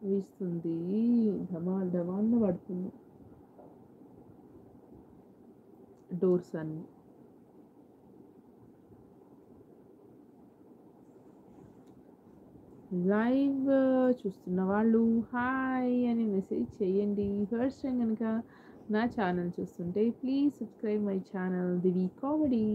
వీస్తుంది. ఢమాల్ ఢమాల్న పడుతుంది డోర్స్ అన్నీ. లైవ్ చూస్తున్న వాళ్ళు హాయ్ అని మెసేజ్ చేయండి. ఫస్ట్ టైం కనుక నా ఛానల్ చూస్తుంటే please subscribe my channel Divi comedy.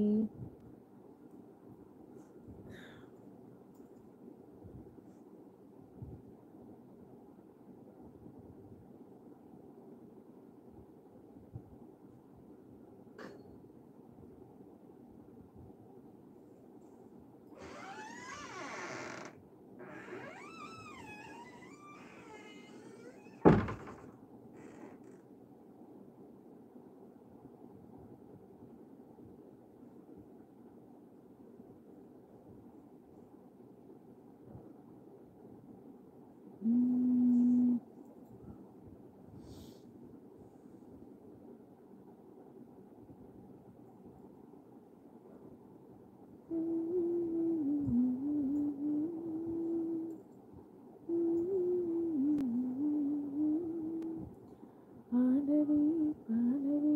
పాడవే పాడవే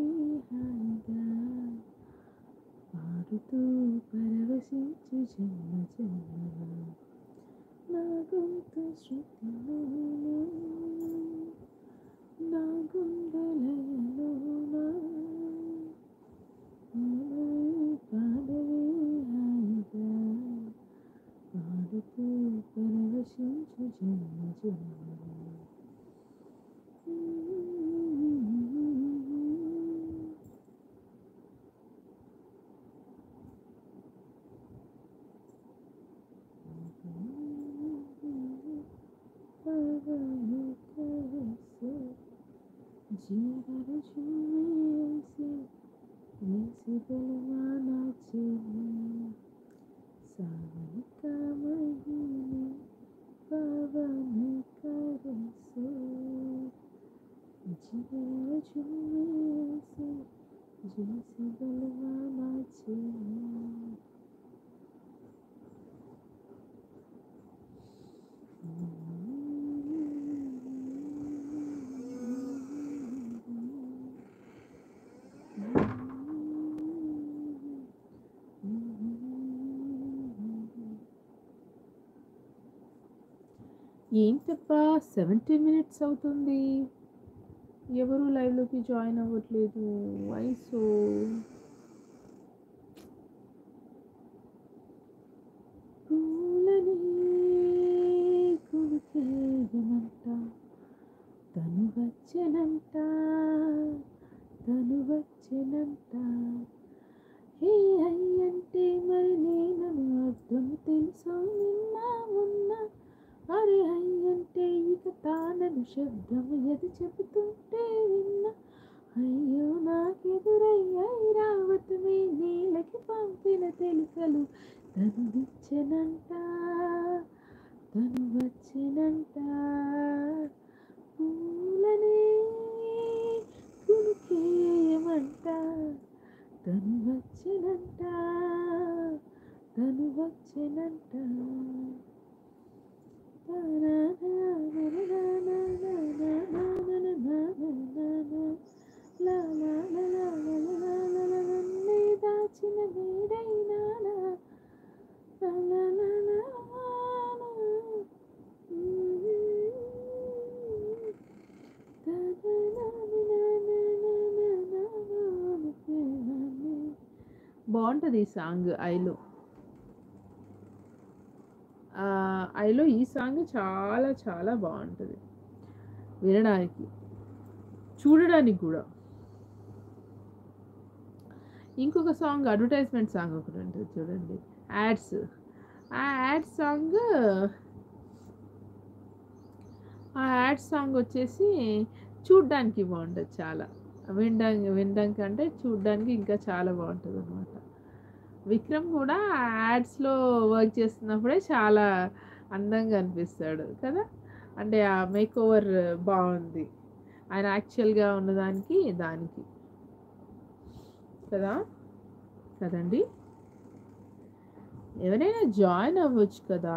హాయిగా పాడుతూ పరవశించు జన్మ జన్మగా నా గొంతు శృతిలోన నా గుండెలయలోన పాడవే హాయిగా పాడుతూ పరవశించు జన్మ జన్మగా. జీవన చూసి వేసి బలమా నాచేని సావని కామహిని పావని కరసో జీవన చూసి చేసి బలమా నాచేని. ఏంటప్పా 17 minutes అవుతుంది, ఎవరు లైవ్లోకి జాయిన్ అవ్వట్లేదు. వయసు పూలని కొడుకేయమంట తను వచ్చెనంట తను వచ్చెనంట. హే అయ్యంటే మరి నేను అర్థం తెలుసో నిన్నా ఉన్నా. అరే అయ్యంటే ఇక తానను శబ్దము ఎది చెబుతుంటే విన్నా. అయ్యో నాకెదురయ్యాయి రావతమే నీళ్ళకి పంపిన తెలుకలు తను విచ్చెనంట తను వచ్చెనంట. పూలనే కునికేయమంట తను వచ్చెనంట తను వచ్చెనంట. దాచిన నీడైనా బాగుంటుంది ఈ సాంగ్. ఐలో ఈ సాంగ్ చాలా చాలా బాగుంటుంది వినడానికి, చూడడానికి కూడా. ఇంకొక సాంగ్ అడ్వర్టైజ్మెంట్ సాంగ్ ఒకటి ఉంటుంది చూడండి, యాడ్స్. ఆ యాడ్ సాంగ్ వచ్చేసి చూడ్డానికి బాగుంటుంది చాలా. వినడానికి కంటే చూడ్డానికి ఇంకా చాలా బాగుంటుంది అనమాట. విక్రమ్ కూడా యాడ్స్లో వర్క్ చేస్తున్నప్పుడే చాలా అందంగా అనిపిస్తాడు కదా. అంటే ఆ మేక్ ఓవర్ బాగుంది ఆయన యాక్చువల్గా ఉన్నదానికి దానికి కదండి. ఎవరైనా జాయిన్ అవ్వచ్చు కదా.